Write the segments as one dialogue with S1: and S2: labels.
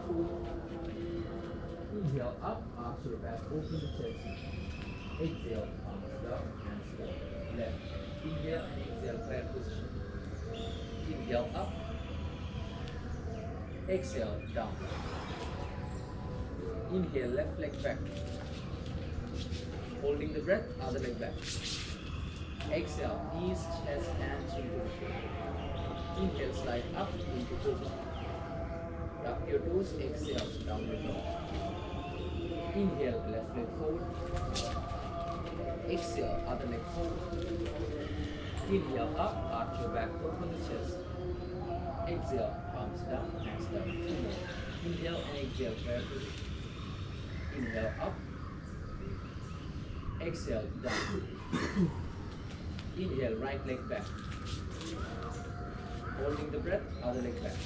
S1: foot. Inhale up, arch your back, open the chest. Exhale, palms down, hands down. Left. Inhale and exhale, prayer position. Inhale up. Exhale, down. Inhale, left leg back. Holding the breath, other leg back. Exhale, knees, chest, hands into the floor. Inhale, slide up into cobra. Tuck your toes, exhale, downward dog. Inhale, left leg forward. Exhale, other leg forward. Inhale, up, arch your back, open the chest. Exhale, palms down, hands down. Inhale and exhale, prayer position. Inhale, up. Exhale, down. Inhale, right leg back. Holding the breath, other leg back.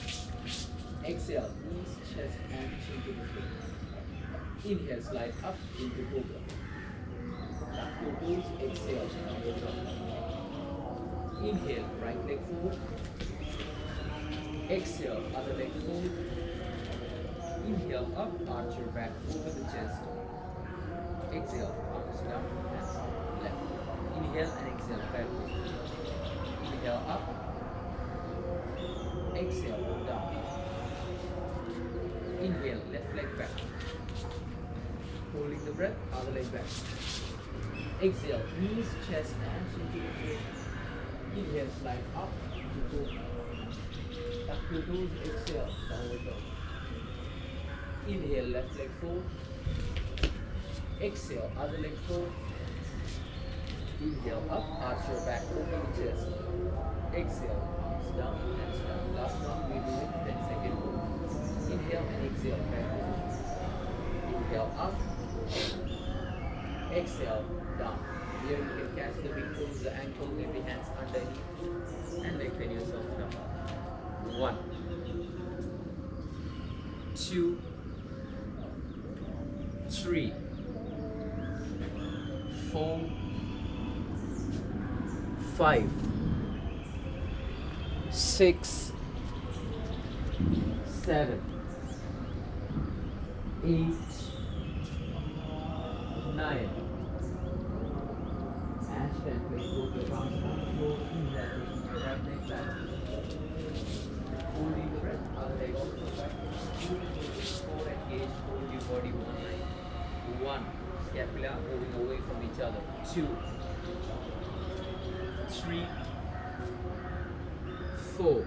S1: Exhale, knees, chest, and chin to the floor. Inhale, slide up into cobra. Tuck your toes, exhale, downward dog. Inhale, right leg forward. Exhale, other leg forward. Inhale, up, arch your back over the chest. Exhale, arms down, hands left. Inhale and exhale, back. Inhale, up. Exhale, down. Inhale, left leg back. Holding the breath, other leg back. Exhale, knees, chest, hands into the floor. Inhale, slide up to cobra. Tuck your toes, exhale, downward dog. Inhale, left leg forward. Exhale, other leg forward. Inhale, up, arch your back, open the chest. Exhale, arms down, hands down. Last one, we do it 10 seconds. Inhale and exhale, back position. Inhale, up. Exhale, down. Here you can catch the big toes, the ankle, maybe hands underneath, and lengthen yourself down. 1, 2, 3, 4, 5, 6, 7, 8, 9. Handstand place, both your palms on the floor, in that position, your right leg back. Holding the breath, other leg also back. Core engaged, hold your body one line. 1, scapula moving away from each other. 2, 3, 4,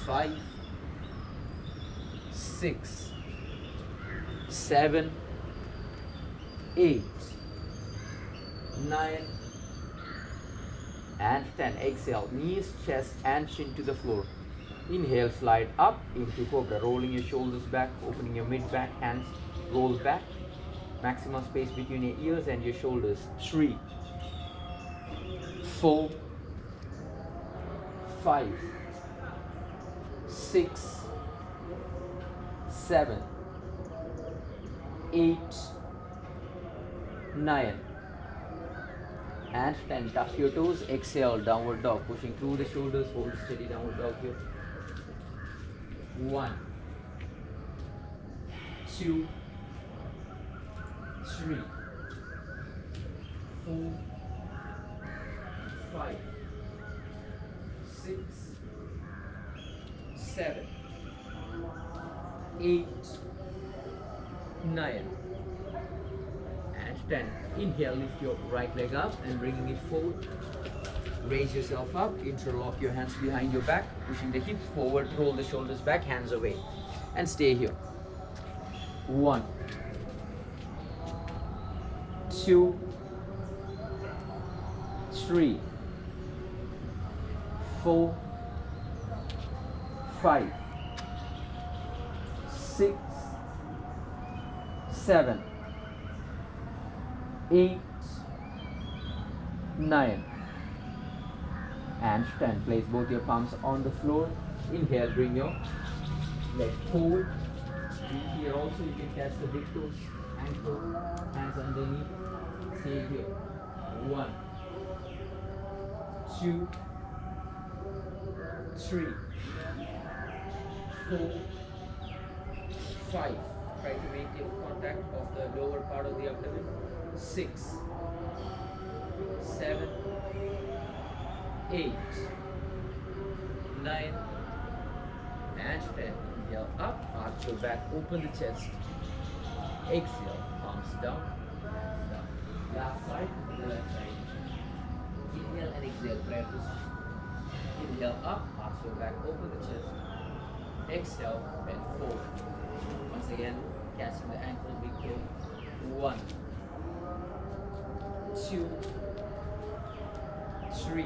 S1: 5, 6, 7, 8, 9, and 10. Exhale, knees, chest, and chin to the floor. Inhale, slide up into cobra, rolling your shoulders back, opening your mid back, hands roll back. Maximum space between your ears and your shoulders. 3, 4, 5, 6, 7, 8, 9, and 10. Tuck your toes, exhale, downward dog, pushing through the shoulders, hold steady, downward dog here. 1, 2, 3, 4, 5, 6, 7, 8, 9, and 10. Inhale, lift your right leg up and bringing it forward. Raise yourself up, interlock your hands behind your back, pushing the hips forward, roll the shoulders back, hands away, and stay here. 1, 2, 3, 4, 5, 6, 7, 8, 9, and 10. Place both your palms on the floor. Inhale, bring your leg forward. Here also you can catch the big toes, ankle, hands underneath. Stay here. 1, 2, 3, 4, 5. Try to maintain contact of the lower part of the abdomen. 6, 7, 8, 9, and 10. Inhale up, arch your back, open the chest. Exhale, palms down, hands down. Last side, the left side. Inhale and exhale, prayer position. Inhale up, arch your back, open the chest. Exhale, bend forward. Once again, catching the ankle, big toe. 1, 2, 3,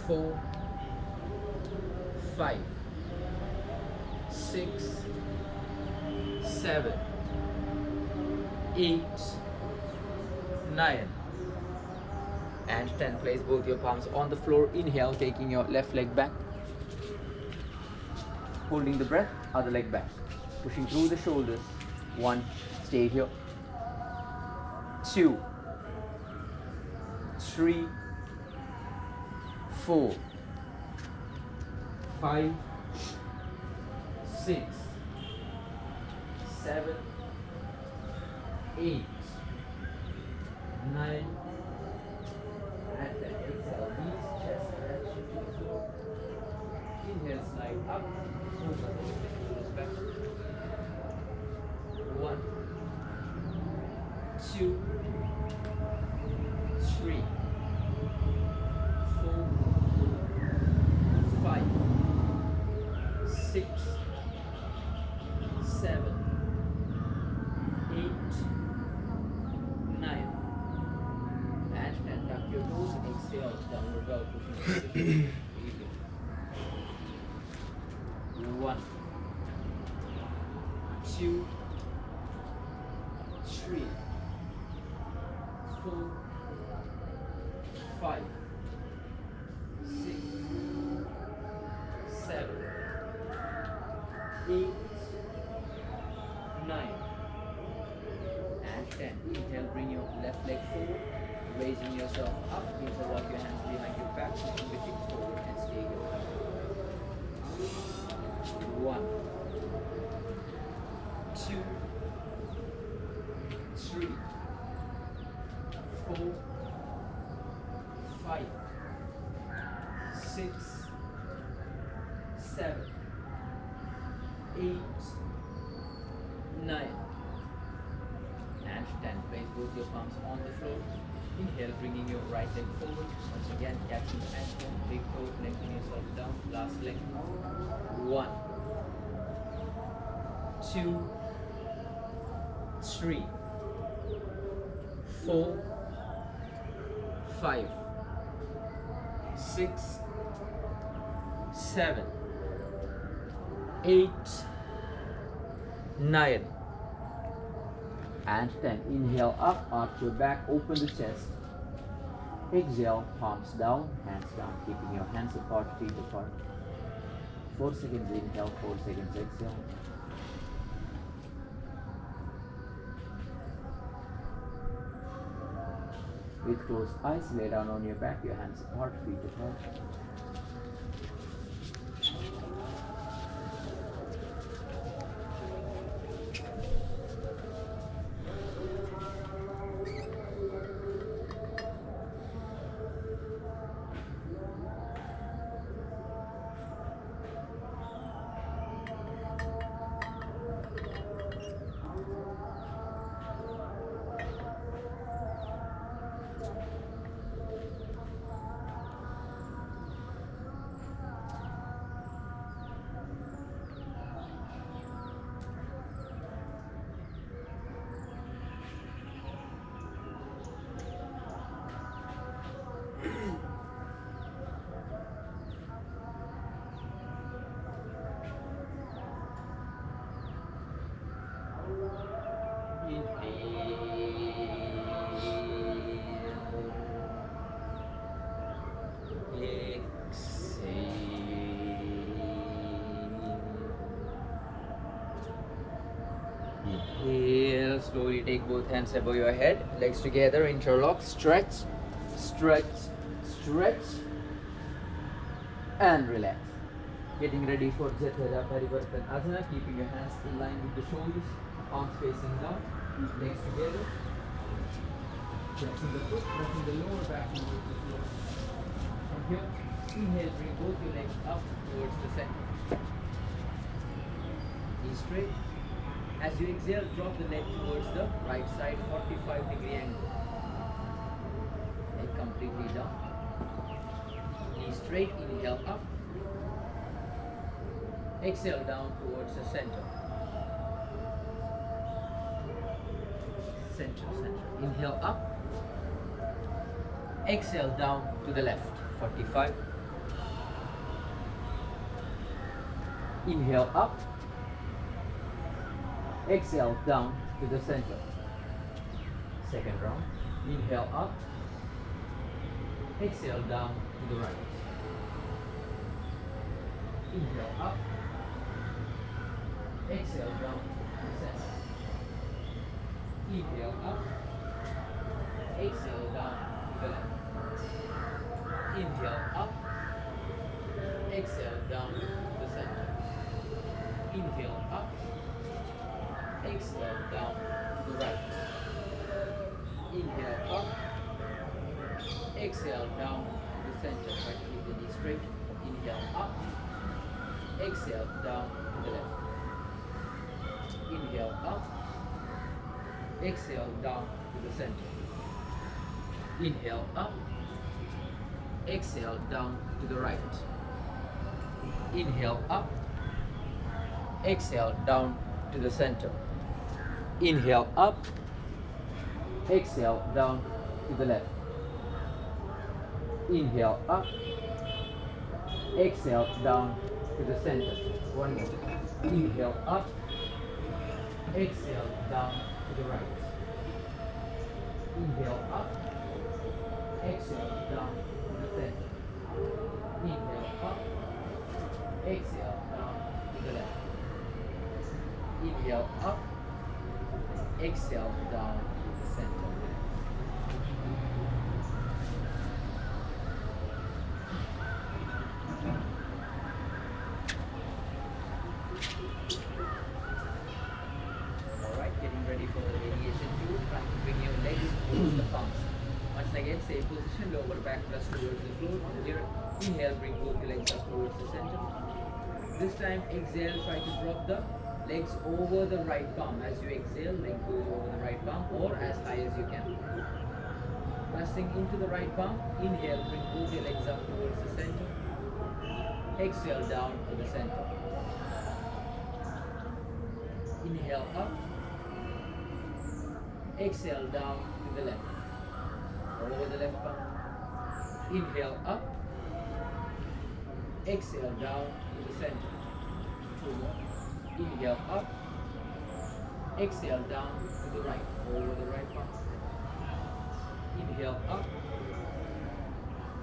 S1: 4, 5, 6, 7, 8, 9, and 10. Place both your palms on the floor. Inhale, taking your left leg back. Holding the breath, other leg back. Pushing through the shoulders. 1, stay here. 2, 3, 4, 5, 6, 7, 8, 9, and then exhale, knees, chest, direction to the floor. Inhale, slide up, move the shoulders back. 1, 2, 3, 4, 5, 6, 7, 8, 9, and 10. Tuck your toes and exhale, downward dog, pushing through the shoulders. 1, 2, 3, 4, 5, 6, 7, 8, 9, and 10. Inhale, bring your left leg forward, raising yourself up. Interlock your hands behind your back, pushing the hips forward and stay here. 1, 2, 3, 4, 5, 6, 7, 8, 9, and 10. Place both your palms on the floor. Inhale, bringing your right leg forward. Once again, catching the ankle, big toe, lengthen yourself down. Last leg. 1, 2, 3, 4, 5, 6, 7, 8, 9, and 10. Inhale up, arch your back, open the chest. Exhale, palms down, hands down, keeping your hands apart, feet apart. 4 seconds inhale, 4 seconds exhale. With closed eyes, lay down on your back, your hands apart, feet apart. Inhale, slowly take both hands above your head, legs together, interlock, stretch, stretch, stretch, and relax. Getting ready for Varkala, keeping your hands in line with the shoulders, arms facing down, legs together, pressing the foot, pressing the lower back towards the floor. From here, inhale, bring both your legs up towards the center. Knees straight. As you exhale, drop the leg towards the right side, 45-degree angle. Leg completely down. Knees straight, inhale up. Exhale down towards the center. Center. Inhale up. Exhale down to the left, 45. Inhale up. Exhale down to the center. Second round. Inhale up. Exhale down to the right. Inhale up. Exhale down to the center. Inhale up. Exhale down to the left. Inhale up. Exhale down to the center. Inhale up. Exhale down to the right. Inhale up. Exhale down to the center. Try to keep the knees straight. Inhale up. Exhale down to the left. Inhale up. Exhale down to the center. Inhale up. Exhale down to the right. Inhale up. Exhale down to the center. Inhale up. Exhale down to the left. Inhale up. Exhale down to the center. One more. Inhale up. Exhale down to the right. Inhale up. Exhale down to the center. Inhale up. Exhale down to the left. Inhale up. Exhale down to the center. Alright, getting ready for the radiation tool. Trying to bring your legs towards the palms. Once again, same position, lower back thrust towards the floor. Here, inhale, bring both the legs up towards the center. This time, exhale, try to drop the legs over the right palm. As you exhale, leg goes over the right palm or as high as you can. Thrusting into the right palm, inhale, bring both your legs up towards the center. Exhale down to the center. Inhale up. Exhale down to the left. Over the left palm. Inhale up. Exhale down to the center. Two more. Inhale up. Exhale down to the right. Over the right palm. Inhale up.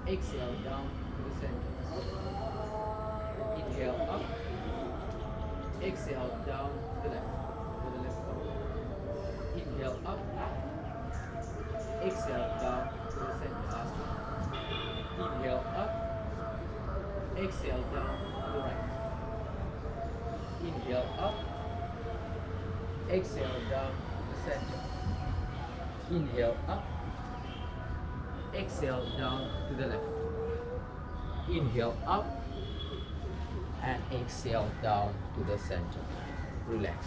S1: Exhale down to the center. Inhale up. Exhale down to the left. Over the left palm. Inhale up. Exhale down to the center. Last one. Inhale up. Exhale down to the right. Inhale up. Exhale down to the center. Inhale up. Exhale down to the left. Inhale up. And exhale down to the center. Relax.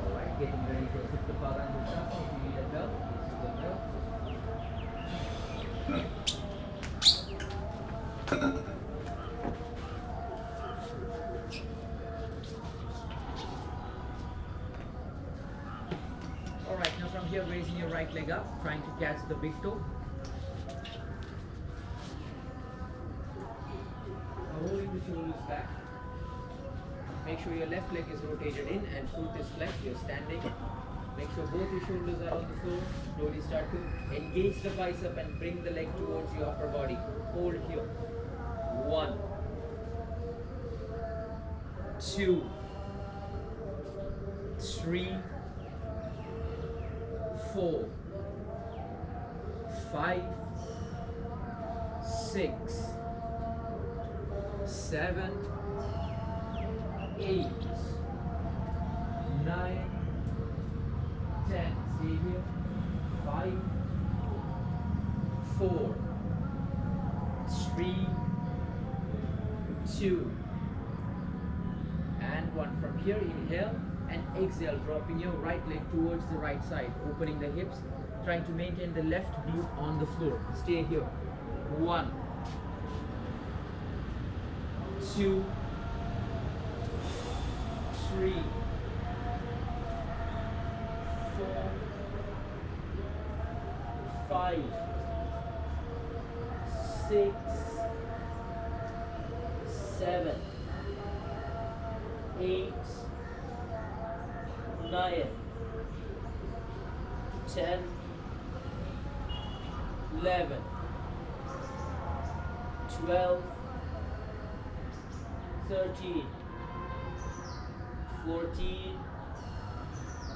S1: Alright, getting ready for Varkala. If you need a belt, this is the belt. Alright, now from here, raising your right leg up, trying to catch the big toe. Now rolling the shoulders back. Make sure your left leg is rotated in and foot is flexed. You're standing. Make sure both your shoulders are on the floor. Slowly start to engage the bicep and bring the leg towards your upper body. Hold here. 1, 2, 3, 4, 5, 6, 7, 8, 9, 10. Stay here. 5, 4, 3, 2, and 1. From here, inhale and exhale, dropping your right leg towards the right side, opening the hips, trying to maintain the left glute on the floor. Stay here. 1, 2, 3, 4, 5, 6, 7, 8, 9, 10, 11, 12, 13, 14,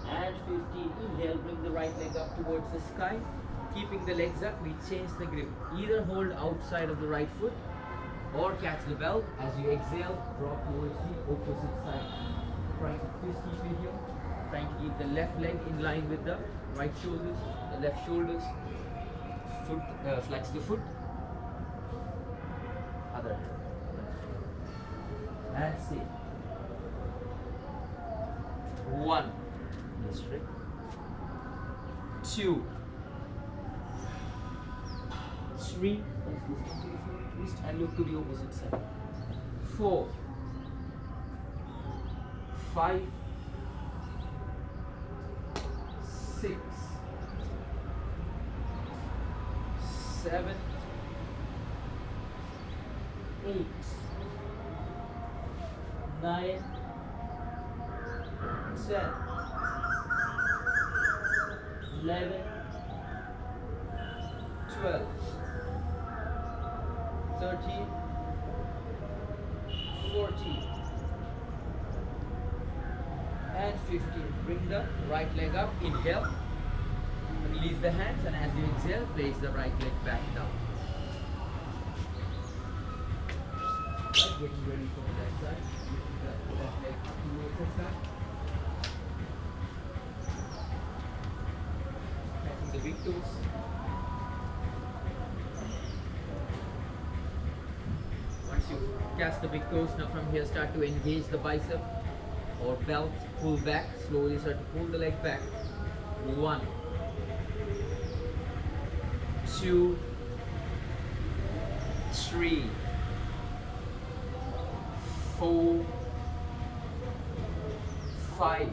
S1: and 15. Inhale, bring the right leg up towards the sky. Keeping the legs up, we change the grip. Either hold outside of the right foot or catch the belt. As you exhale, drop towards the opposite side. Trying to twist keep it here. Trying to keep the left leg in line with the right shoulders, the left shoulders. Foot, flex the foot. Other hand. And stay. 1. Straight. 2, 3. Twist and look to the opposite side. 4, 5, 6, 7, 8, 9, 10, 11, 12, 13, 14, and 15. Bring the right leg up. Inhale. Release the hands, and as you exhale, place the right leg back down. Right, getting ready for the left side. Lift the left leg up towards the side. Catching the big toes. Once you catch the big toes, now from here start to engage the bicep or belt. Pull back. Slowly start to pull the leg back. 1, 2, 3, 4, 5,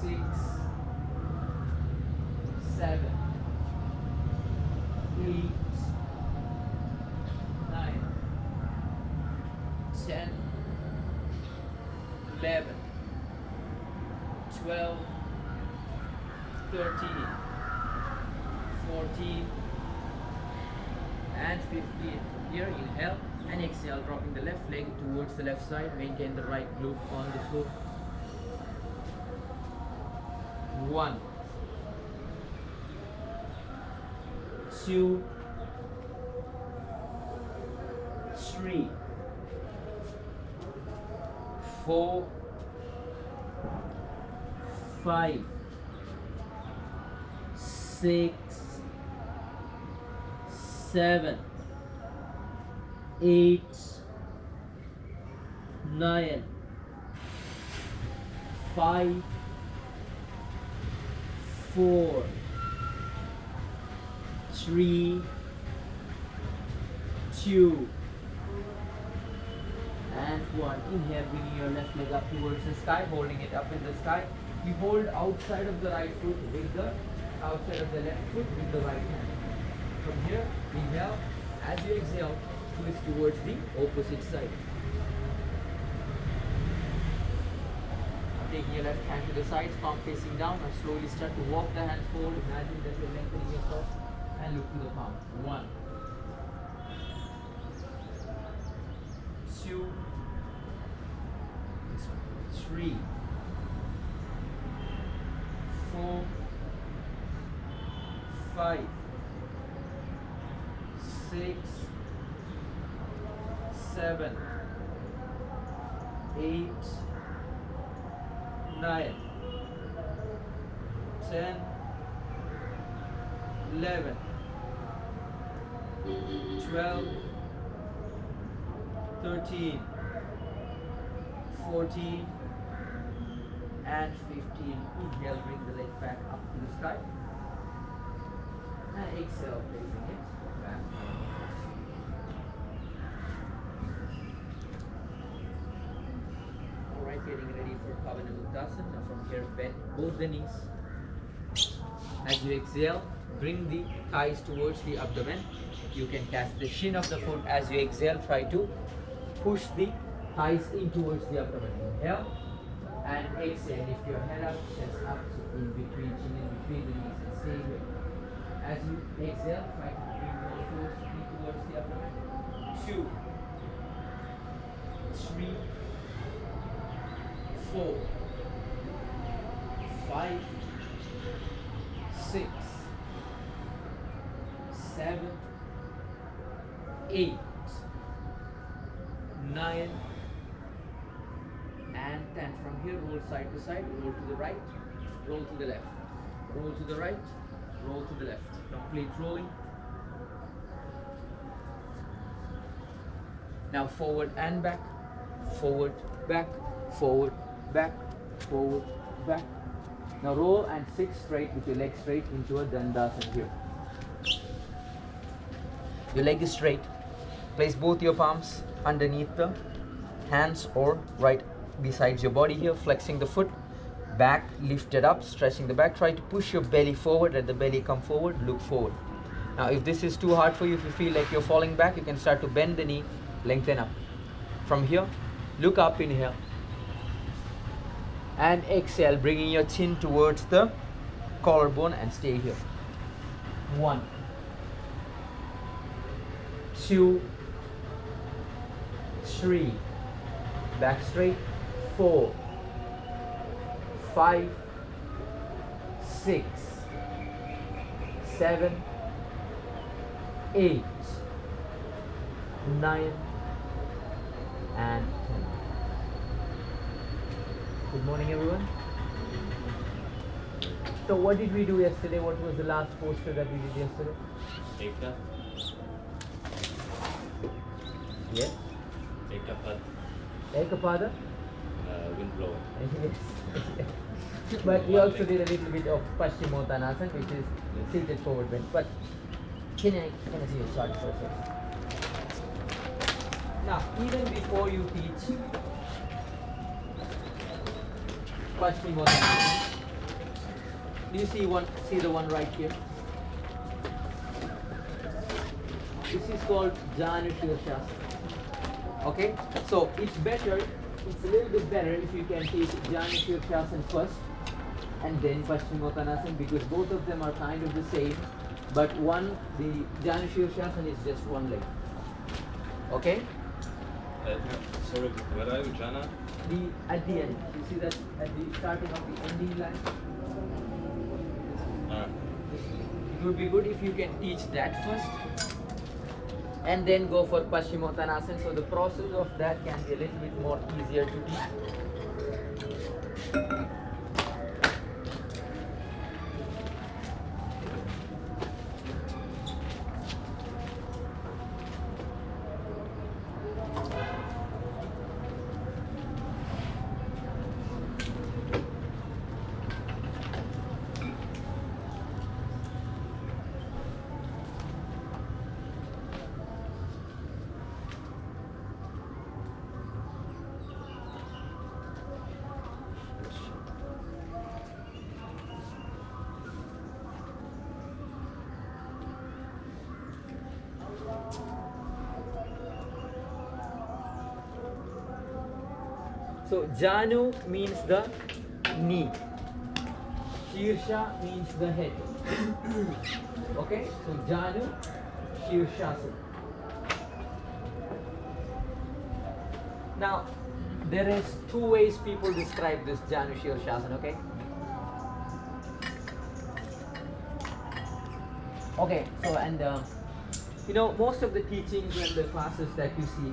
S1: 6, 7, 8, 9, 10, 11, 12, 13, 14, and 15. Here, inhale and exhale, dropping the left leg towards the left side. Maintain the right glute on the floor. 1, 2, 3, 4, 5, 6, 7, 8, 9, 5, 4, 3, 2, and 1. Inhale, bringing your left leg up towards the sky, holding it up in the sky. You hold outside of the right foot with the outside of the left foot with the right hand. From here, inhale. As you exhale, twist towards the opposite side. taking your left hand to the sides, palm facing down. Now slowly start to walk the hands forward. Imagine that you're lengthening yourself and look to the palm. 1, 2, 3, 4, 5, 6, 7, 8, 9, 10, 11, 12, 13, 14, and 15. Inhale, bring the leg back up to the sky. And exhale, placing it back. Alright, getting ready for Uttanasana. Now from here, bend both the knees. As you exhale, bring the thighs towards the abdomen. You can cast the shin of the foot. As you exhale, try to push the thighs in towards the abdomen. Inhale and exhale. Lift your head up, chest up, so in between, chin in between the knees, and stay here. As you exhale, try to bring more force towards the abdomen. 2, 3, 4, 5, 6, 7, 8, 9, and 10. From here, roll side to side, roll to the right, roll to the left, roll to the right, roll to the left. Complete rolling. Now forward and back, forward, back, forward, back, forward, back. Now roll and sit straight with your leg straight into a Dandasana here. Your leg is straight. Place both your palms underneath the hands or right besides your body here, flexing the foot, back lifted up, stretching the back. Try to push your belly forward, let the belly come forward, look forward. Now if this is too hard for you, if you feel like you're falling back, you can start to bend the knee, lengthen up. From here, look up, inhale. And exhale, bringing your chin towards the collarbone and stay here. 1, 2, 3, back straight, 4, 5, 6, 7, 8, 9, and 10. Good morning, everyone. So what did we do yesterday? What was the last poster that we did yesterday?
S2: Ekta.
S1: Yes.
S2: Ekapada.
S1: Ekapada?
S2: Wind blower.
S1: Yes. But we also did a little bit of Paschimottanasana, which is seated forward bend. But can I see your chart for a second? Now, even before you teach Paschimottanasana, do you see the one right here? This is called JANU SIRSASANA. Okay, so it's a little bit better if you can teach JANU SIRSASANA first and then Paschimottanasana, because both of them are kind of the same, but the JANU SIRSASANA is just one leg. Okay?
S2: Sorry, where are you, Jana?
S1: At the end. You see that at the starting of the ending line? It would be good if you can teach that first and then go for Paschimottanasana, so the process of that can be a little bit more easier to teach. So Janu means the knee. Shirsha means the head. Okay, so Janu Sirsasana. Now, there is two ways people describe this Janu Sirsasana, okay? Okay, so and you know, most of the teachings and the classes that you see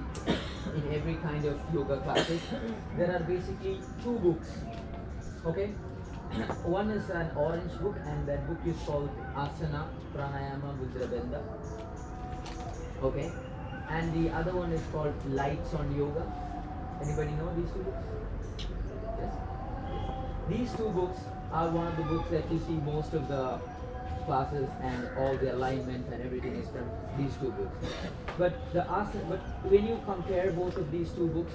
S1: in every kind of yoga classes, there are basically two books, okay? One is an orange book, and that book is called Asana, Pranayama, Mudra Benda, okay? And the other one is called Lights on Yoga. Anybody know these two books? Yes? These two books are one of the books that you see most of the classes, and all the alignment and everything is from these two books. But when you compare both of these two books,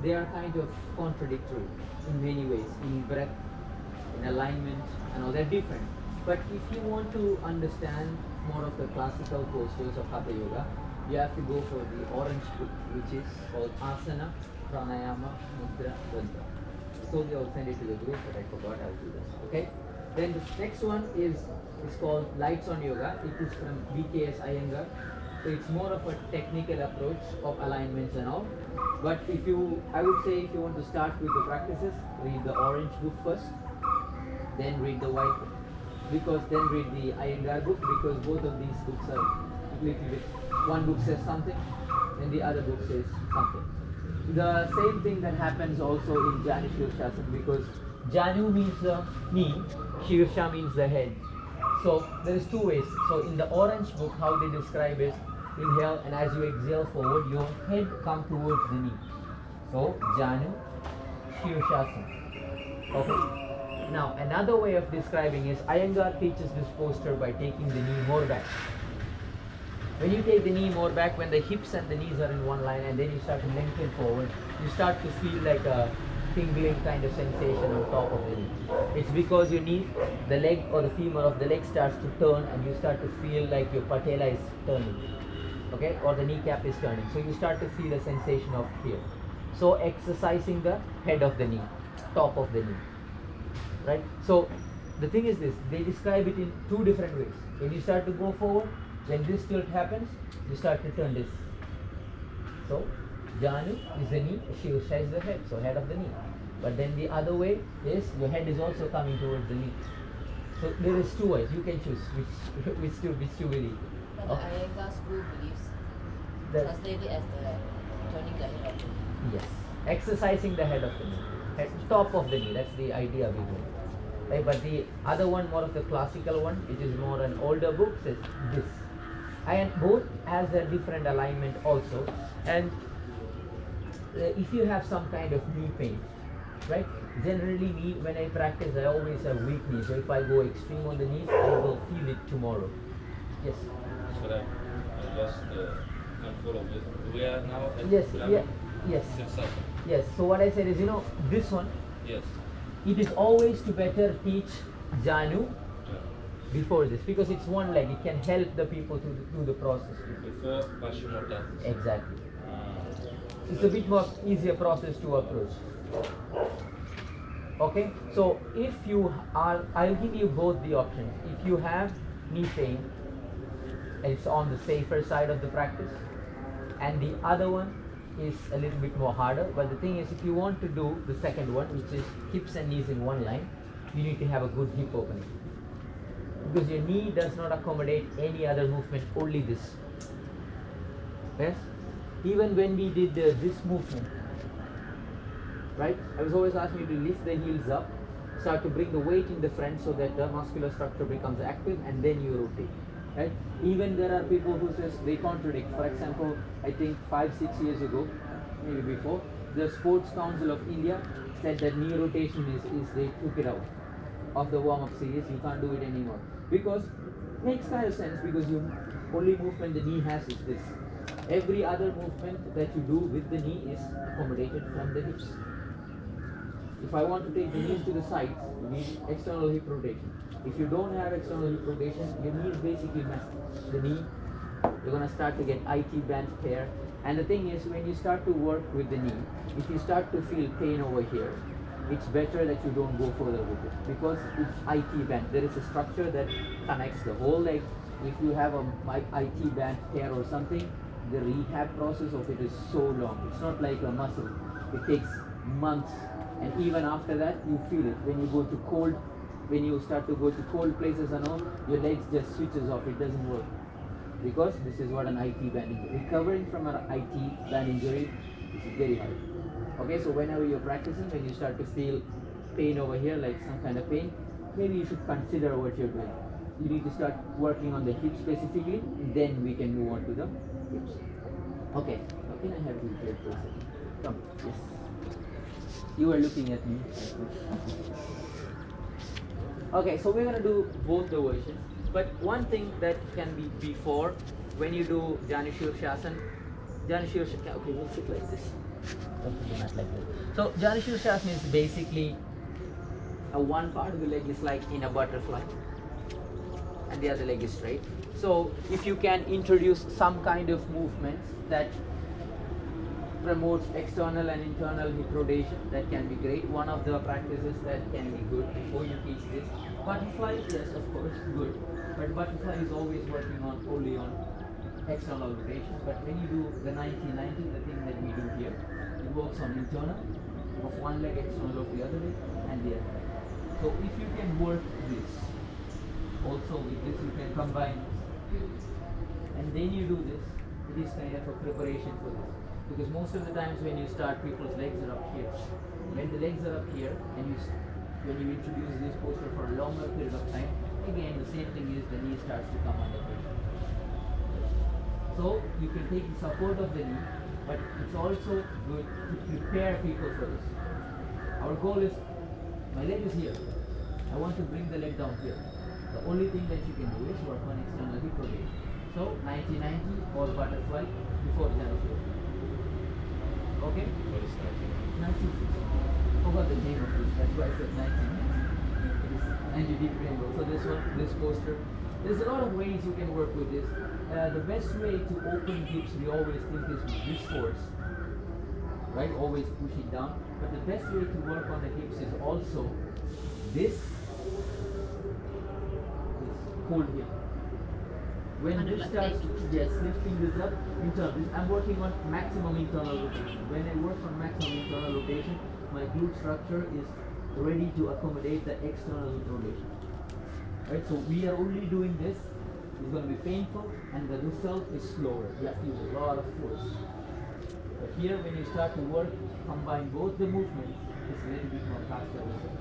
S1: they are kind of contradictory in many ways, in breadth, in alignment, and all. They're different. But if you want to understand more of the classical postures of Hatha Yoga, you have to go for the orange book, which is called Asana, Pranayama, Mudra, Bandha. I told you I'll send it to the group, but I forgot I'll do this. Okay? Then the next one is called Lights on Yoga. It is from BKS Iyengar. So it's more of a technical approach of alignments and all. But I would say if you want to start with the practices, read the orange book first, then read the white book. Then read the Iyengar book, because both of these books are a little bit, one book says something and the other book says something. The same thing that happens also in Janu Sirsasana, because Janu means the knee, Shirsha means the head. So there is two ways. So in the orange book, how they describe is inhale, and as you exhale forward, your head come towards the knee. So Janu Sirsasana. Okay. Now another way of describing is Iyengar teaches this posture by taking the knee more back. When you take the knee more back, when the hips and the knees are in one line, and then you start to lengthen forward, you start to feel like a tingling kind of sensation on top of the knee. It's because your knee, the leg or the femur of the leg starts to turn, and you start to feel like your patella is turning, okay, or the kneecap is turning. So you start to feel a sensation of here. So exercising the head of the knee, top of the knee, right? So the thing is this, they describe it in two different ways. When you start to go forward, when this tilt happens, you start to turn this. So Janu is the knee, Shirsha is the head, so head of the knee. But then the other way is your head is also coming towards the knee. So there is two ways. You can choose which you believe.
S3: But the Iyengar school believes translated as the turning the head of the knee.
S1: Yes, exercising the head of the knee, head, top of the knee. That's the idea behind it. Right? But the other one, more of the classical one, which is more an older book, says this. And both has a different alignment also. And if you have some kind of knee pain, right? Generally, me, when I practice, I always have weak knees. So if I go extreme on the knees, I will feel it tomorrow. Yes.
S2: So I lost control of it. We are now at
S1: Yes.
S2: Janu
S1: Yes.
S2: Sirsasana.
S1: Yes. So what I said is, this one,
S2: Yes.
S1: it is always to better teach Janu
S2: Yeah.
S1: before this, because it's one leg. It can help the people to do the process.
S2: Before Paschimottanasana.
S1: Exactly. It's a bit more easier process to approach. Okay, so if you are, I'll give you both the options. If you have knee pain, and it's on the safer side of the practice, and the other one is a little bit more harder. But the thing is, if you want to do the second one, which is hips and knees in one line, you need to have a good hip opening, because your knee does not accommodate any other movement, only this. Yes? Even when we did this movement, right? I was always asking you to lift the heels up, start to bring the weight in the front so that the muscular structure becomes active, and then you rotate. Right? Even there are people who says they contradict. For example, I think 5-6 years ago, maybe before, the Sports Council of India said that knee rotation is they took it out of the warm-up series. You can't do it anymore, because it makes kind of sense, because you only movement the knee has is this. Every other movement that you do with the knee is accommodated from the hips. If I want to take the knees to the sides, you need external hip rotation. If you don't have external hip rotation, your knee is basically messed. The knee, you're going to start to get IT band tear. And the thing is, when you start to work with the knee, if you start to feel pain over here, it's better that you don't go further with it because it's IT band. There is a structure that connects the whole leg. If you have a IT band tear or something, the rehab process of it is so long. It's not like a muscle. It takes months, and even after that, you feel it when you go to cold. When you start to go to cold places and all, your legs just switches off. It doesn't work because this is what an IT band injury. Recovering from an IT band injury is very hard. Okay, so whenever you're practicing, when you start to feel pain over here, like some kind of pain, maybe you should consider what you're doing. You need to start working on the hips specifically, then we can move on to the hips. Okay, now can I have you here for a second? Come, yes. You are looking at me. Okay, so we're gonna do both the versions, but one thing that can be before when you do JANU SIRSASANA, okay, we'll sit like this. Okay, not like that. So JANU SIRSASANA is basically one part of the leg is like in a butterfly, and the other leg is straight. So if you can introduce some kind of movements that promotes external and internal hip rotation, that can be great. One of the practices that can be good before you teach this. Butterfly, yes, of course, good. But butterfly is always working on only on external rotation. But when you do the 90-90, the thing that we do here, it works on internal of one leg, external of the other leg, and the other leg. So if you can work this, also with this, you can combine this, and then you do this. It is kind of a preparation for this. Because most of the times when you start, people's legs are up here. When the legs are up here, and when you introduce this posture for a longer period of time, again the same thing is the knee starts to come under pressure. So you can take the support of the knee, but it's also good to prepare people for this. Our goal is, my leg is here. I want to bring the leg down here. The only thing that you can do is work on external hip rotation. So 90-90 or butterfly before JANU SIRSASANA. Okay?
S2: What is 90?
S1: 90. Forgot the name of it. That's why I said 90. It is 90-degree angle. So this posture. There's a lot of ways you can work with this. The best way to open hips, we always think, is with this force. Right? Always push it down. But the best way to work on the hips is also this hold here. When
S3: Kind of
S1: this
S3: like
S1: starts,
S3: this.
S1: yes, lifting this up, internal. I'm working on maximum internal rotation. When I work on maximum internal rotation, my glute structure is ready to accommodate the external rotation. Right, so we are only doing this. It's going to be painful, and the result is slower. You have to use a lot of force. But here, when you start to work, combine both the movements, it's a little bit more faster result.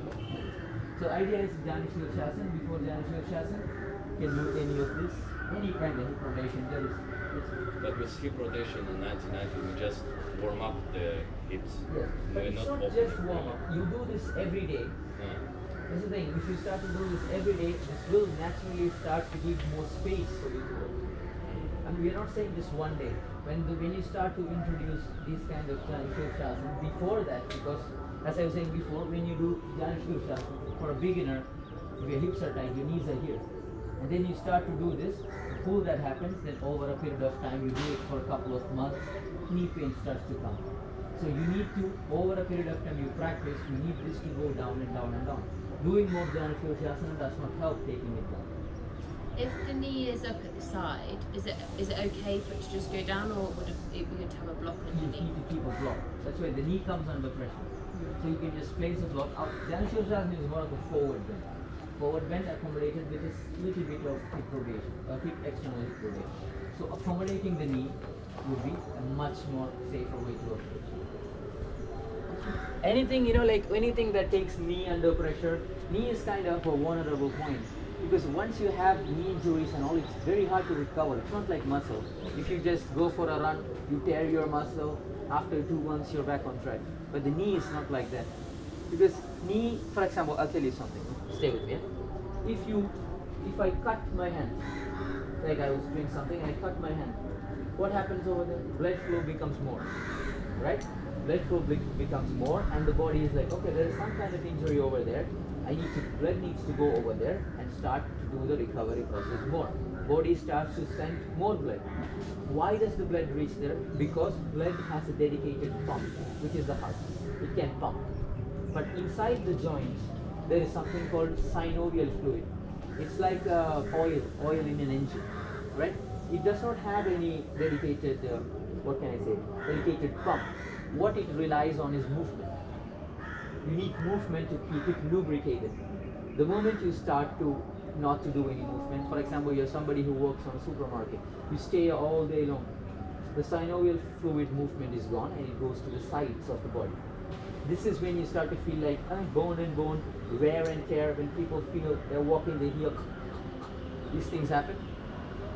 S1: So idea is JANU SIRSASANA. Before JANU SIRSASANA, you can do any of this, any kind of hip rotation. There is.
S2: But with hip rotation in 90-90, we just warm up the hips.
S1: Yes, but
S2: We're
S1: it's
S2: not
S1: not
S2: open.
S1: just warm up. You do this every day. That's the thing. If you start to do this every day, this will naturally start to give more space for you to work. And we are not saying this one day. When you start to introduce these kind of JANU SIRSASANA, before that, because as I was saying before, when you do JANU SIRSASANA, for a beginner, if your hips are tight, your knees are here. And then you start to do this, the pull that happens, then over a period of time, you do it for a couple of months, knee pain starts to come. So you need to, over a period of time you practice, you need this to go down and down and down. Doing more JANU SIRSASANA does not help taking it down.
S3: If the knee is up at the side, is it okay for it to just go down, or would it be good to have a block on
S1: You
S3: the knee?
S1: need to keep a block. That's why the knee comes under pressure. So you can just place a block. JANU SIRSASANA is more of a forward bend. Forward bend accommodated with a little bit of hip rotation, hip external hip rotation. So accommodating the knee would be a much more safer way to approach. Anything, like anything that takes knee under pressure, knee is kind of a vulnerable point. Because once you have knee injuries and all, it's very hard to recover. It's not like muscle. If you just go for a run, you tear your muscle, after 2 months you're back on track. But the knee is not like that. Because knee, for example, I'll tell you something. Stay with me. If I cut my hand, like I was doing something, I cut my hand, what happens over there? Blood flow becomes more, right? Blood flow becomes more, and the body is like, okay, there is some kind of injury over there. Blood needs to go over there and start to do the recovery process more. Body starts to send more blood. Why does the blood reach there? Because blood has a dedicated pump, which is the heart. It can pump. But inside the joints, there is something called synovial fluid. It's like oil in an engine, right? It does not have any dedicated, what can I say, dedicated pump. What it relies on is movement. You need movement to keep it lubricated. The moment you start to not to do any movement, for example, you're somebody who works on a supermarket, you stay all day long, the synovial fluid movement is gone and it goes to the sides of the body. This is when you start to feel like bone and bone, wear and tear. When people feel they're walking, they hear these things happen.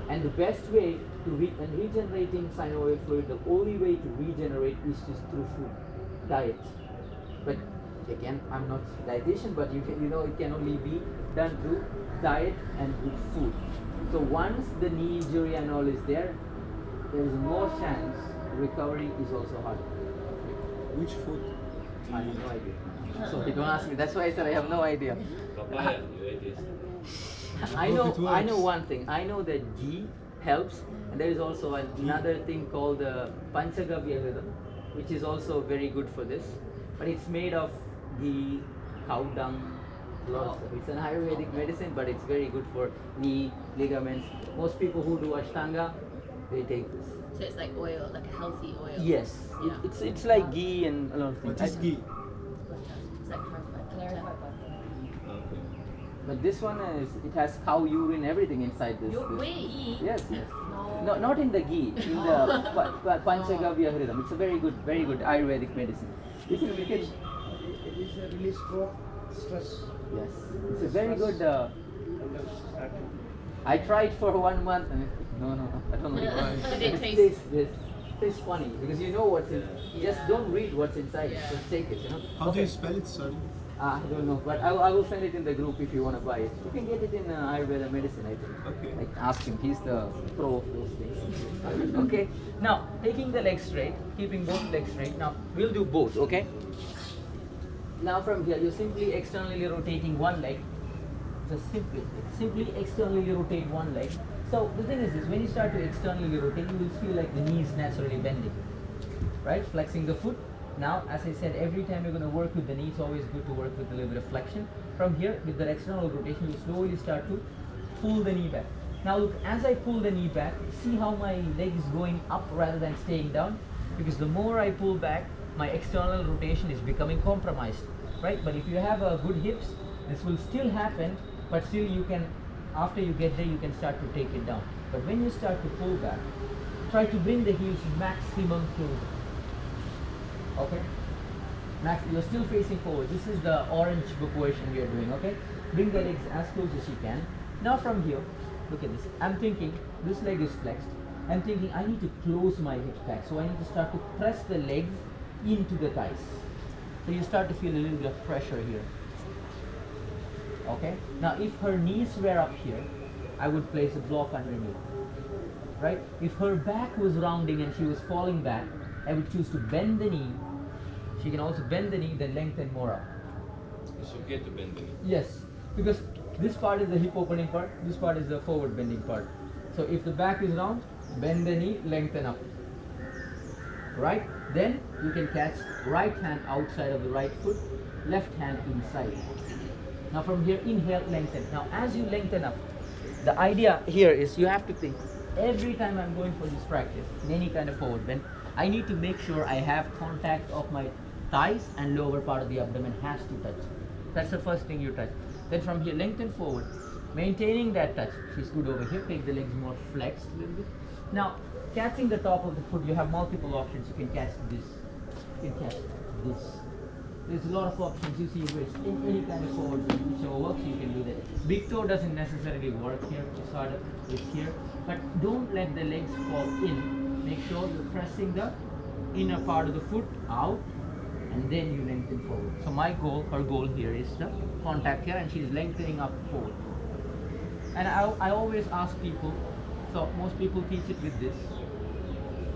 S1: And the best way to regenerating synovial fluid, the only way to regenerate is just through food, diet. But again, I'm not a dietitian, but it can only be done through diet and good food. So once the knee injury and all is there is more chance recovery is also harder.
S4: Which food?
S1: I have no idea. So don't ask me. That's why I said I have no idea.
S2: Papaya, you ate this.
S1: I know one thing. I know that ghee helps, and there is also another thing called the panchagavya rhythm, which is also very good for this. But it's made of ghee, cow dung, lots of stuff. It's an Ayurvedic medicine, but it's very good for knee, ligaments. Most people who do Ashtanga, they take this.
S3: So it's like oil, like a healthy oil.
S1: Yes,
S3: Yeah.
S1: it's like ghee and a lot of things.
S4: What is ghee?
S3: It's like clarified butter.
S4: Okay.
S1: But this one it has cow urine, everything inside this.
S3: Wait.
S1: Yes.
S3: No.
S1: No, not in the ghee, in the Panchagavya Hridam. It's a very good Ayurvedic medicine. You can,
S5: It is a release for stress.
S1: yes, it's a very good.
S5: And that's starting.
S1: I tried for 1 month and no, I don't know why.
S3: Did it
S1: tastes tastes funny because you know what's in. Just don't read what's inside.
S3: Yeah.
S1: Just take it.
S4: How do you spell it, sorry?
S1: I don't know, but I will send it in the group if you want to buy it. You can get it in Ayurveda medicine, I think.
S4: Okay.
S1: Like ask him, he's the pro of those things. Okay, now taking the legs straight, keeping both legs straight. Now we'll do both, okay? Now from here, you're simply externally rotating one leg. Just simply externally rotate one leg. So the thing is this, when you start to externally rotate, you will feel like the knee is naturally bending, right? Flexing the foot. Now, as I said, every time you're going to work with the knee, it's always good to work with a little bit of flexion. From here, with the external rotation, you slowly start to pull the knee back. Now look, as I pull the knee back, see how my leg is going up rather than staying down? Because the more I pull back, my external rotation is becoming compromised, right? But if you have good hips, this will still happen, but still you can, after you get there, you can start to take it down. But when you start to pull back, try to bring the heels maximum closer. Okay? Max, you're still facing forward. This is the orange book version we are doing, okay? Bring the legs as close as you can. Now from here, look at this. I'm thinking, this leg is flexed. I'm thinking I need to close my hips back. So I need to start to press the legs into the thighs. So you start to feel a little bit of pressure here. Okay? Now if her knees were up here, I would place a block underneath. Right? If her back was rounding and she was falling back, I would choose to bend the knee. She can also bend the knee, then lengthen more up.
S2: It's okay to bend the knee.
S1: Yes, because this part is the hip opening part, this part is the forward bending part. So if the back is round, bend the knee, lengthen up. Right? Then you can catch right hand outside of the right foot, left hand inside. Now from here, inhale, lengthen. Now as you lengthen up, the idea here is you have to think, every time I'm going for this practice, in any kind of forward bend, I need to make sure I have contact of my thighs and lower part of the abdomen has to touch. That's the first thing you touch. Then from here, lengthen forward, maintaining that touch. She's good over here. Take the legs more flexed a little bit. Now, catching the top of the foot, you have multiple options. You can catch this. You can catch this. There's a lot of options. You see wrist. In any kind of forward bend, whichever works, you can do that. Big toe doesn't necessarily work here. It's harder. It's here. But don't let the legs fall in. Make sure you're pressing the inner part of the foot out and then you lengthen forward. So my goal, her goal here is the contact here and she's lengthening up forward. And I always ask people, so most people teach it with this,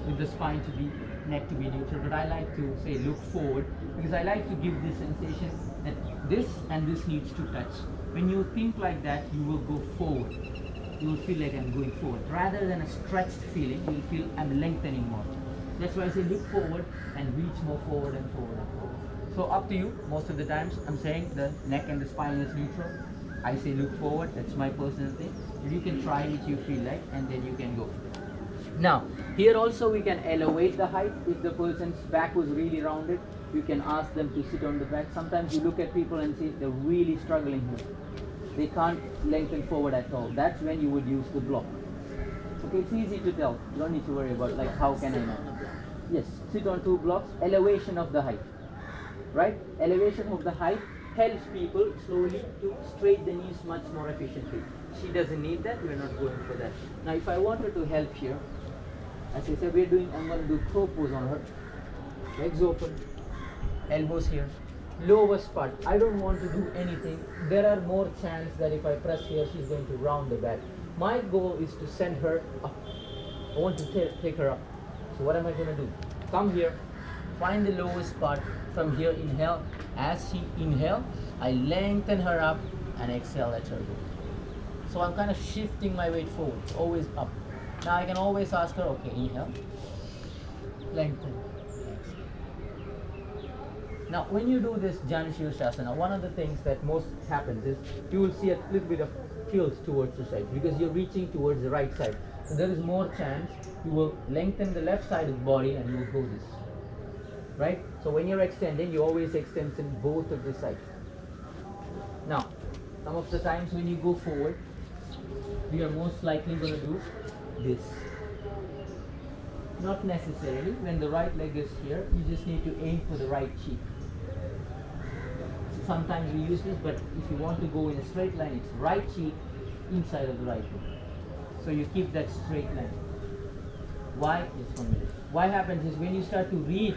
S1: with the spine to be, neck to be neutral, but I like to say look forward because I like to give this sensation that this and this needs to touch. When you think like that, you will go forward. You will feel like I'm going forward. Rather than a stretched feeling, you will feel I'm lengthening more. That's why I say look forward and reach more forward and forward and forward. So up to you. Most of the times I'm saying the neck and the spine is neutral. I say look forward. That's my personal thing. You can try which you feel like, and then you can go. Now, here also we can elevate the height. If the person's back was really rounded, you can ask them to sit on the back. Sometimes you look at people and see they're really struggling here. They can't lengthen forward at all. That's when you would use the block. Okay, it's easy to tell. You don't need to worry about like how can I know. Yes, sit on 2 blocks. Elevation of the height. Right? Elevation of the height helps people slowly to straighten the knees much more efficiently. She doesn't need that. We're not going for that. Now, if I wanted to help here, as I said, I'm going to do crow pose on her. Legs open, elbows here. Lowest part, I don't want to do anything. There are more chance that if I press here, she's going to round the back. My goal is to send her up. I want to take her up. So what am I going to do? Come here, find the lowest part. From here, inhale. As she inhale, I lengthen her up and exhale, let her go. So I'm kind of shifting my weight forward, always up. Now I can always ask her, okay, inhale, lengthen, exhale. Now when you do this JANU SIRSASANA, one of the things that most happens is you will see a little bit of tilt towards the side because you're reaching towards the right side. So there is more chance you will lengthen the left side of the body and you will go this. Right? So when you're extending, you always extend in both of the sides. Now, some of the times when you go forward, we are most likely going to do this. Not necessarily. When the right leg is here, you just need to aim for the right cheek. Sometimes we use this, but if you want to go in a straight line, it's right cheek inside of the right leg. So you keep that straight line. Why? Just 1 minute. What happens is when you start to reach,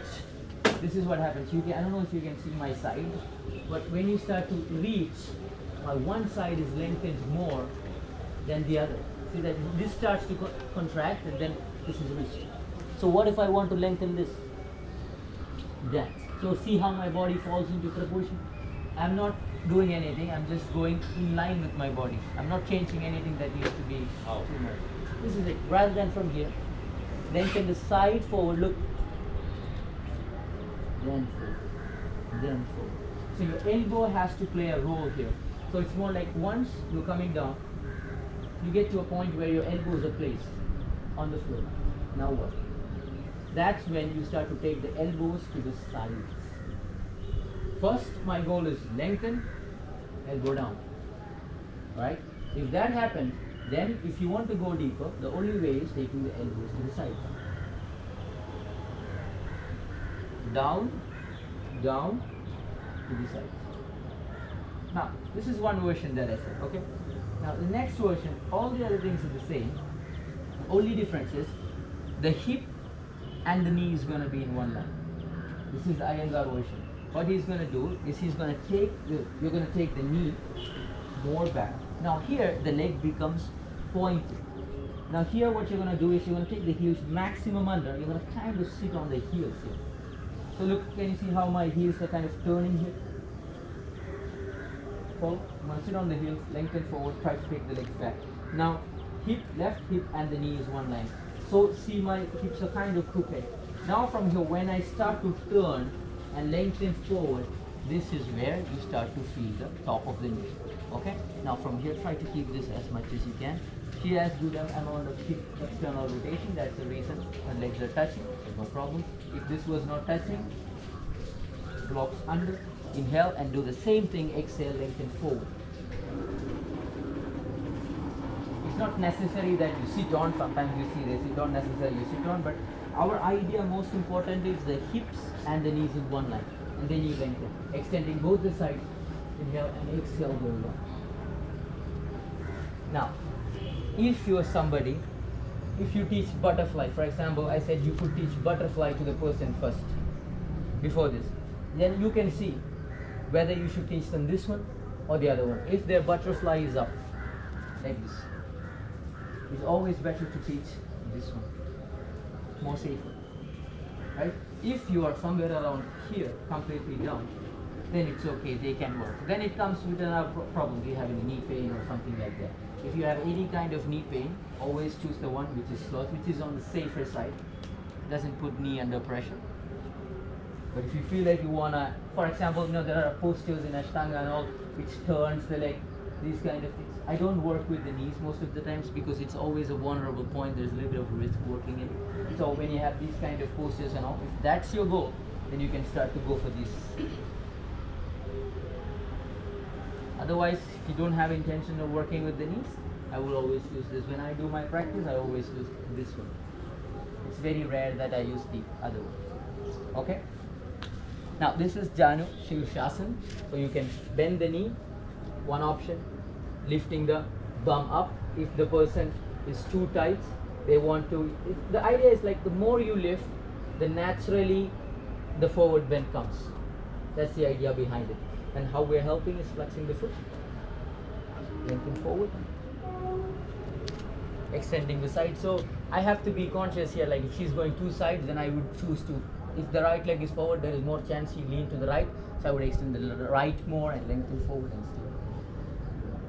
S1: this is what happens. I don't know if you can see my side, but when you start to reach, one side is lengthened more than the other. See that this starts to contract and then this is reached. So what if I want to lengthen this? That. So see how my body falls into proportion? I'm not doing anything. I'm just going in line with my body. I'm not changing anything that needs to be too much. This is it. Rather than from here, lengthen the side forward. Look. Then forward, then forward. So your elbow has to play a role here. So it's more like once you're coming down, you get to a point where your elbows are placed on the floor. Now what? That's when you start to take the elbows to the sides. First, my goal is lengthen, elbow down. Right? If that happens, then if you want to go deeper, the only way is taking the elbows to the sides. Down, down, to the sides. Now, this is one version that I said, okay? Now, the next version, all the other things are the same. The only difference is the hip and the knee is going to be in one line. This is the Iyengar version. What he's going to do is he's going to take you're going to take the knee more back. Now, here the leg becomes pointed. Now, here what you're going to do is you're going to take the heels maximum under. You're going to kind of sit on the heels here. So look, can you see how my heels are kind of turning here? Fall. I'm going to sit on the heels, lengthen forward, try to take the legs back. Now, hip, left hip and the knee is one line. So see my hips are kind of crooked. Now from here, when I start to turn and lengthen forward, this is where you start to feel the top of the knee. Okay? Now from here, try to keep this as much as you can. She has good amount of hip external rotation. That's the reason her legs are touching. There's no problem. If this was not touching, blocks under, inhale and do the same thing, exhale, lengthen forward. It's not necessary that you sit on. Sometimes you see they sit on, necessarily you sit on, but our idea most importantly is the hips and the knees in one line, and then you lengthen, extending both the sides, inhale and exhale, going down. Now, if you are somebody, if you teach butterfly, for example, I said you could teach butterfly to the person first, before this, then you can see whether you should teach them this one or the other one. If their butterfly is up, like this, it's always better to teach this one, more safer, right? If you are somewhere around here, completely down, then it's okay, they can work. Then it comes with another problem, do you have any knee pain or something like that. If you have any kind of knee pain, always choose the one which is close, which is on the safer side, doesn't put knee under pressure. But if you feel like you wanna, for example, there are postures in Ashtanga and all which turns the leg, these kind of things. I don't work with the knees most of the times because it's always a vulnerable point. There's a little bit of risk working in. So when you have these kind of postures and all, if that's your goal, then you can start to go for this. Otherwise, if you don't have intention of working with the knees, I will always use this. When I do my practice, I always use this one. It's very rare that I use the other one. Okay? Now this is Janu Sirsasana. So you can bend the knee, one option, lifting the bum up. If the person is too tight, they want to, the idea is like the more you lift, the naturally the forward bend comes. That's the idea behind it. And how we're helping is flexing the foot, lengthen forward, extending the side. So I have to be conscious here, like if she's going two sides, then I would choose to, if the right leg is forward, there is more chance she lean to the right, so I would extend the right more and lengthen forward and still.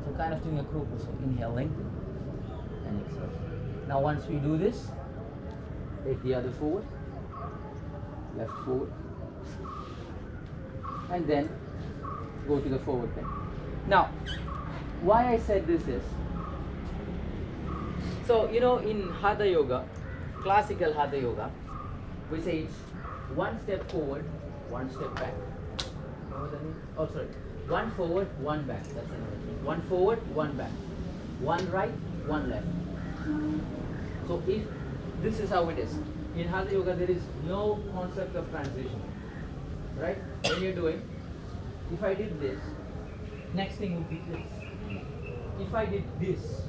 S1: So kind of doing a crow pose. So inhale, lengthen, and exhale. Now once we do this, take the other forward, left forward, and then go to the forward bend. Now, why I said this is, so in Hatha Yoga, classical Hatha Yoga, we say it's one step forward, one step back. You know what that means? Oh, sorry. One forward, one back. That's another thing. One forward, one back. One right, one left. So if this is how it is. In Hatha Yoga, there is no concept of transition. Right? When you're doing, if I did this, next thing would be this. If I did this,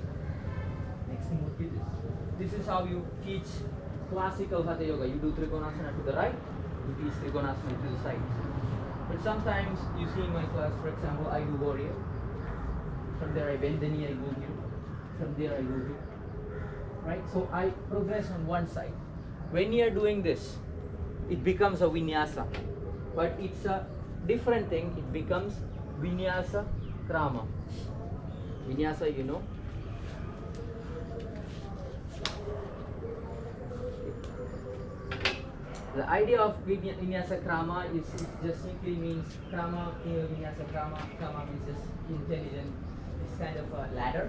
S1: next thing would be this. This is how you teach classical Hatha Yoga. You do Trikonasana to the right, you teach Trikonasana to the sides. But sometimes you see in my class, for example, I do warrior. From there I bend the knee, I go here. From there I go here. Right? So I progress on one side. When you are doing this, it becomes a vinyasa. But it's a different thing. It becomes vinyasa krama. Vinyasa, you know. The idea of vinyasa krama is just simply means krama, vinyasa krama. Krama means just intelligent. It's kind of a ladder.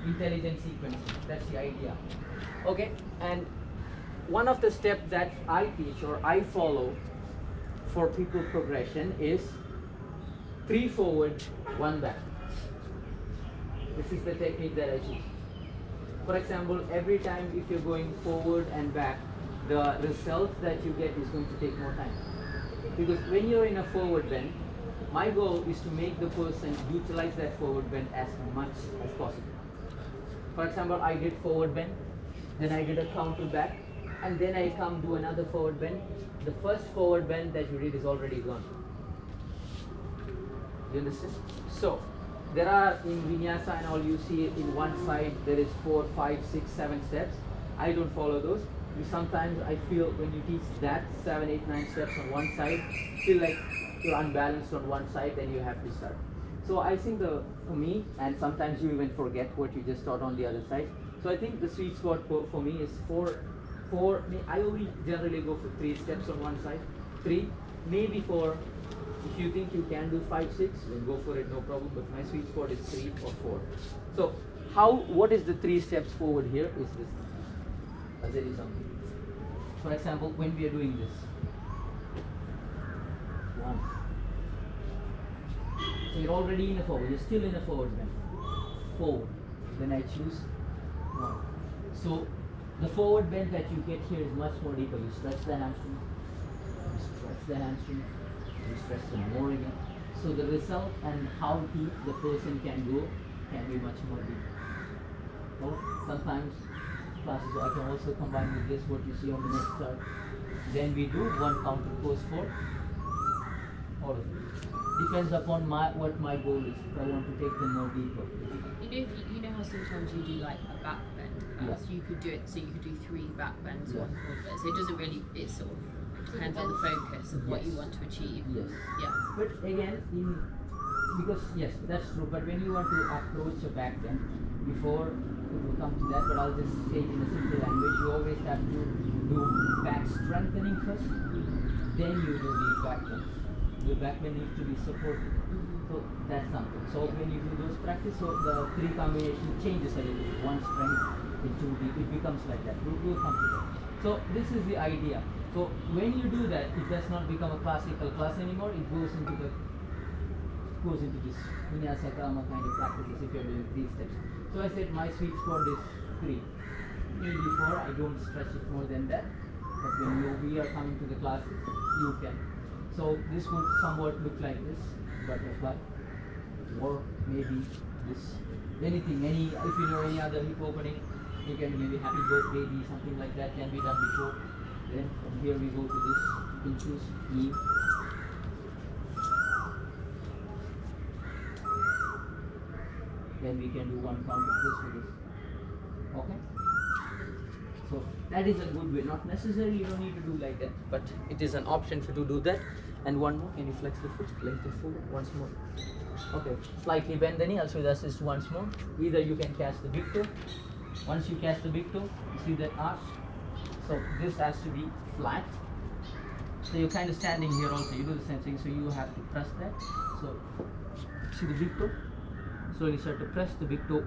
S1: Intelligent sequencing. That's the idea. Okay, and one of the steps that I teach or I follow for people progression is 3 forward, 1 back. This is the technique that I teach. For example, every time if you're going forward and back, the result that you get is going to take more time. Because when you're in a forward bend, my goal is to make the person utilize that forward bend as much as possible. For example, I did forward bend, then I did a counter back, and then I come do another forward bend. The first forward bend that you did is already gone. You understand? So, there are in Vinyasa and all, you see in one side there is 4, 5, 6, 7 steps. I don't follow those. Sometimes I feel when you teach that 7, 8, 9 steps on one side, feel like you're unbalanced on one side, then you have to start. So I think for me, and sometimes you even forget what you just taught on the other side. So I think the sweet spot for me is 4. I only generally go for 3 steps on one side. 3, maybe 4. If you think you can do 5, 6, then go for it, no problem. But my sweet spot is 3 or 4. So what is the 3 steps forward here is this. There is something. For example, when we are doing this. 1. So you're already in a forward, you're still in a forward bend. Forward. Then I choose 1. So the forward bend that you get here is much more deeper. You stretch the hamstring, you stretch the hamstring, you stretch them more again. So the result and how deep the person can go can be much more deep. Or sometimes classes I can also combine with this what you see on the next chart. Then we do 1 counter pose for all of it. Depends upon what my goal is. If I want to take them more deeper.
S3: You know how sometimes you do like a back bend class, you could do it so you could do 3 back bends, 1 forward bend. So it doesn't really, it sort of depends on the focus of what you want to achieve.
S1: Yes.
S3: Yeah.
S1: But again, because yes, that's true. But when you want to approach a back bend, before it will come to that, but I'll just say it in a simple language. You always have to do back strengthening first, then you do the back bends. The back bend needs to be supported. So that's something. So when you do those practice, so the three combination changes a little bit. One strength into it becomes like that. We'll come to that. So this is the idea. So when you do that, it does not become a classical class anymore. It goes into this vinyasa karma kind of practices if you're doing 3 steps. So I said my sweet spot is 3. Maybe 4. I don't stretch it more than that. But when we are coming to the classes, you can. So this would somewhat look like this butterfly, or maybe this. Anything, if you know any other hip opening, you can maybe happy birthday, something like that can be done before. Then from here we go to this. You can choose E. Then we can do one counter pose for this. Okay? So that is a good way. Not necessarily you don't need to do like that, but it is an option for to do that. And one more, can you flex the foot, lengthen forward once more. Okay, slightly bend the knee, I'll show you the assist once more. Either you can catch the big toe. Once you catch the big toe, you see that arch. So this has to be flat. So you're kind of standing here also, you do the same thing, so you have to press that. So see the big toe? Slowly start to press the big toe.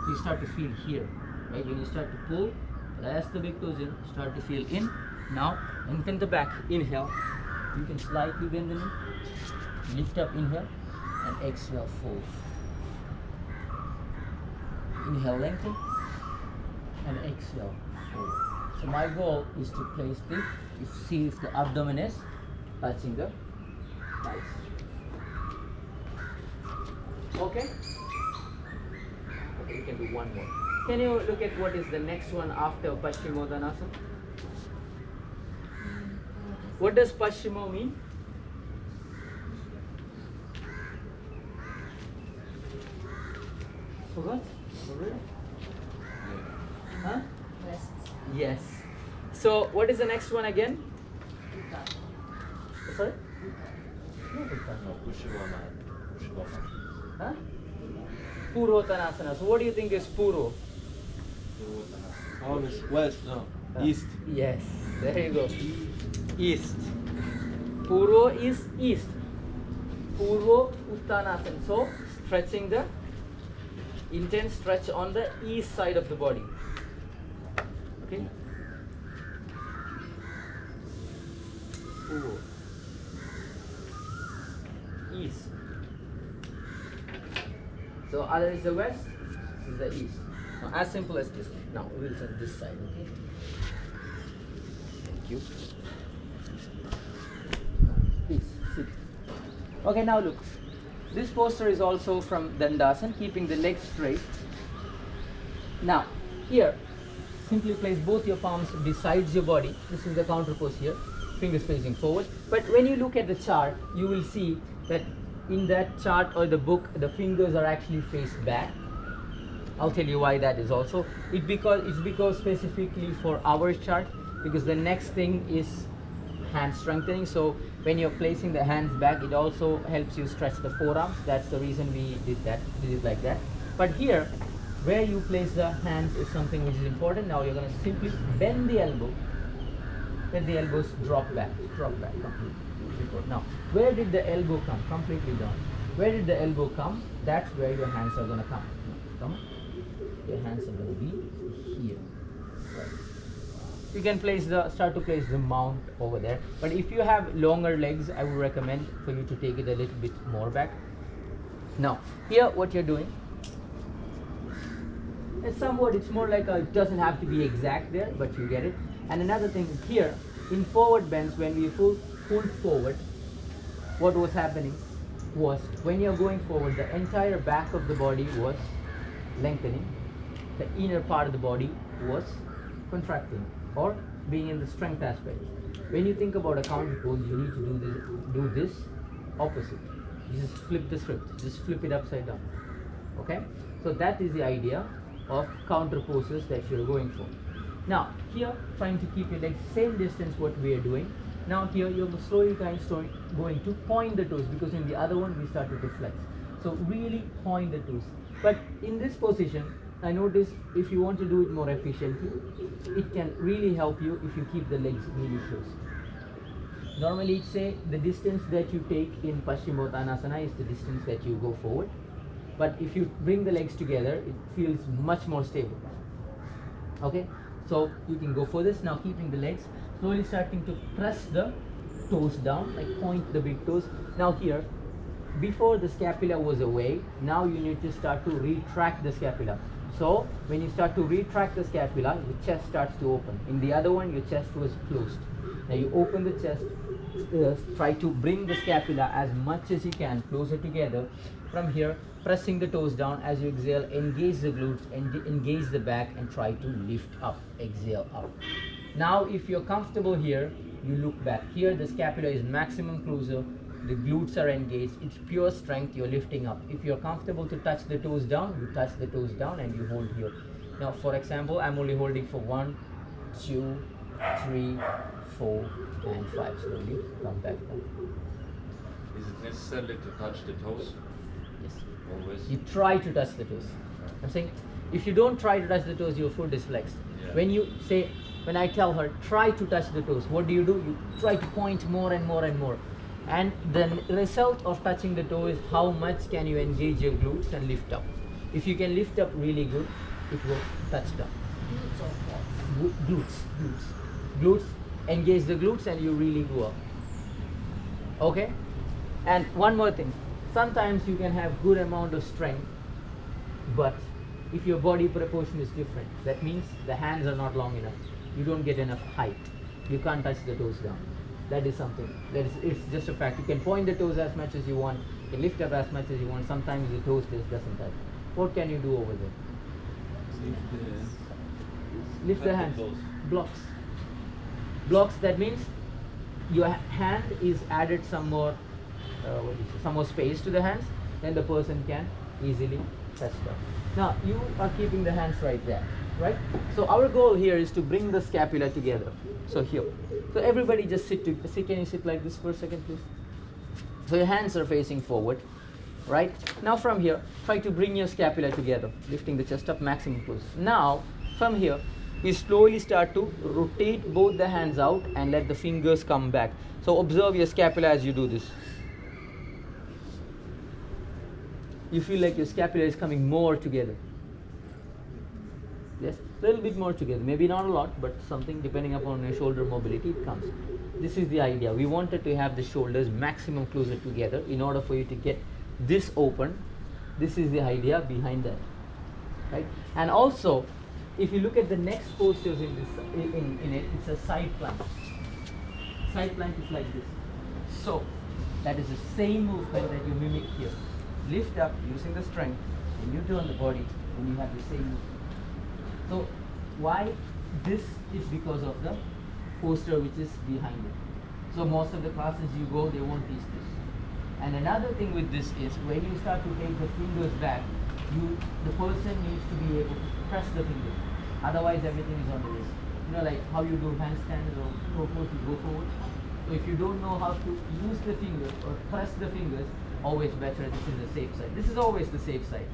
S1: You start to feel here, right? When you start to pull, press the big toes in, start to feel in. Now lengthen the back, inhale. You can slightly bend the knee, lift up, inhale, and exhale, fold. Inhale, lengthen, and exhale, fold. So my goal is to place this, see if the abdomen is touching the thighs. Okay? Okay, you can do one more. Can you look at what is the next one after Paschimottanasana? What does Paschimo mean? Forgot? Already? Huh?
S3: West.
S1: Yes. So what is the next one again? Sorry?
S2: No, Pushivamana.
S1: Huh? Purvottanasana. So what do you think is Puro?
S4: Always west, no, east.
S1: Yes. There you go. East. Puro is east. Purvo Uttanasana. So stretching the intense stretch on the east side of the body. Okay. Purvo. East. So other is the west, this is the east. Now, as simple as this. Now we'll turn this side, okay? Thank you. Please sit. Okay, now look. This posture is also from Dandasana, keeping the legs straight. Now, here, simply place both your palms besides your body. This is the counter pose here, fingers facing forward. But when you look at the chart, you will see that in that chart or the book, the fingers are actually faced back. I'll tell you why that is also. It's because specifically for our chart, because the next thing is hand strengthening. So when you're placing the hands back, it also helps you stretch the forearms. That's the reason we did it like that. But here, where you place the hands is something which is important. Now you're going to simply bend the elbow. Let the elbows drop back completely. Now, where did the elbow come? Completely down. Where did the elbow come? That's where your hands are going to come. Come on. Your hands are going to be here. Right. You can start to place the mount over there. But if you have longer legs, I would recommend for you to take it a little bit more back. Now, here what you're doing, it's more like it doesn't have to be exact there, but you get it. And another thing here, in forward bends, when we pulled forward, what was happening was when you're going forward, the entire back of the body was lengthening, the inner part of the body was contracting or being in the strength aspect. When you think about a counter pose, you need to do this opposite. You just flip the script, just flip it upside down. Okay? So that is the idea of counter poses that you're going for. Now, here, trying to keep your legs same distance what we are doing. Now here, you're slowly going to point the toes, because in the other one, we started to flex. So really point the toes. But in this position, I notice if you want to do it more efficiently, it can really help you if you keep the legs really close. Normally, say the distance that you take in Paschimottanasana is the distance that you go forward. But if you bring the legs together, it feels much more stable. Okay, so you can go for this. Now keeping the legs, slowly starting to press the toes down, like point the big toes. Now here, before the scapula was away, now you need to start to retract the scapula. So when you start to retract the scapula, your chest starts to open. In the other one, your chest was closed. Now you open the chest, try to bring the scapula as much as you can closer together. From here, pressing the toes down. As you exhale, engage the glutes, engage the back, and try to lift up. Exhale up. Now if you're comfortable here, you look back. Here the scapula is maximum closer, the glutes are engaged, it's pure strength, you're lifting up. If you're comfortable to touch the toes down, you touch the toes down and you hold here. Now for example, I'm only holding for 1, 2, 3, 4 and 5. Slowly come back down.
S2: Is it necessary to touch the toes?
S1: Yes.
S2: Always?
S1: You try to touch the toes. I'm saying, if you don't try to touch the toes, your foot is flexed.
S2: Yeah.
S1: When I tell her, try to touch the toes, what do? You try to point more and more and more. And the result of touching the toe is how much can you engage your glutes and lift up. If you can lift up really good, it will touch down.
S3: Glutes or quads?
S1: Glutes. Engage the glutes and you really go up. Okay? And one more thing. Sometimes you can have good amount of strength, but if your body proportion is different, that means the hands are not long enough. You don't get enough height. You can't touch the toes down. That is something. It's just a fact. You can point the toes as much as you want. You can lift up as much as you want. Sometimes the toes just doesn't touch. What can you do over there? Lift the hands. Blocks. Blocks, that means your hand is added some more some more space to the hands, then the person can easily touch down. Now you are keeping the hands right there, right? So our goal here is to bring the scapula together. So here, so everybody just sit. Can you sit like this for a second, please? So your hands are facing forward, right? Now from here, try to bring your scapula together, lifting the chest up maximum close. Now from here, you slowly start to rotate both the hands out and let the fingers come back. So observe your scapula as you do this. You feel like your scapula is coming more together. Yes, a little bit more together. Maybe not a lot, but something depending upon your shoulder mobility, it comes. This is the idea. We wanted to have the shoulders maximum closer together in order for you to get this open. This is the idea behind that, right? And also, if you look at the next postures in this, in it, it's a side plank. Side plank is like this. So that is the same movement that you mimic here. Lift up using the strength, and you turn the body, and you have the same movement. So why this is because of the poster which is behind it. So most of the classes you go, they won't teach this. And another thing with this is when you start to take the fingers back, the person needs to be able to press the fingers. Otherwise everything is on the wrist. You know, like how you do handstands or throw pose, you go forward. So if you don't know how to use the fingers or press the fingers, always better, this is the safe side. This is always the safe side.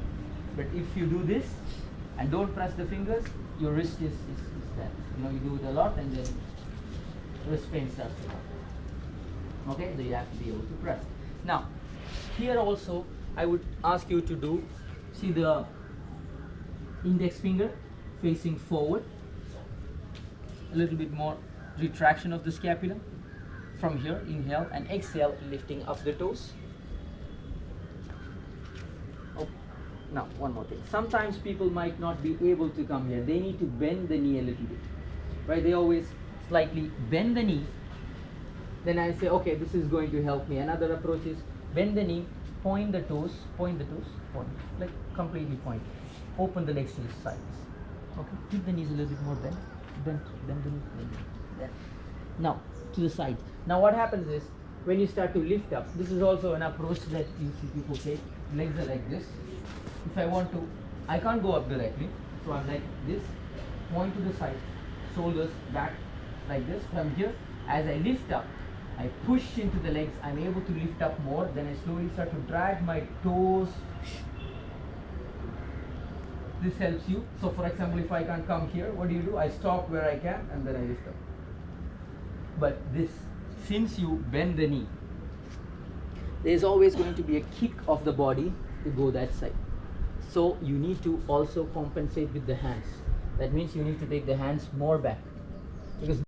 S1: But if you do this and don't press the fingers, your wrist is that. You know, you do it a lot and then wrist pain starts to happen. Okay, so you have to be able to press. Now, here also, I would ask you to do, see the index finger facing forward, a little bit more retraction of the scapula. From here, inhale and exhale, lifting up the toes. Oh, now one more thing. Sometimes people might not be able to come here. They need to bend the knee a little bit, right? They always slightly bend the knee. Then I say, okay, this is going to help me. Another approach is bend the knee, point the toes, point, like completely point. Open the legs to the sides. Okay, keep the knees a little bit more bent, bend the knees, bend. Now to the side. Now what happens is when you start to lift up, this is also an approach that you see people take. Legs are like this. If I want to, I can't go up directly, so I'm like this. Point to the side, shoulders back like this. From here, as I lift up, I push into the legs. I'm able to lift up more. Then I slowly start to drag my toes this helps you. So for example, if I can't come here, what do? I stop where I can and then I lift up. But this, since you bend the knee, there's always going to be a kick of the body to go that side. So you need to also compensate with the hands. That means you need to take the hands more back, because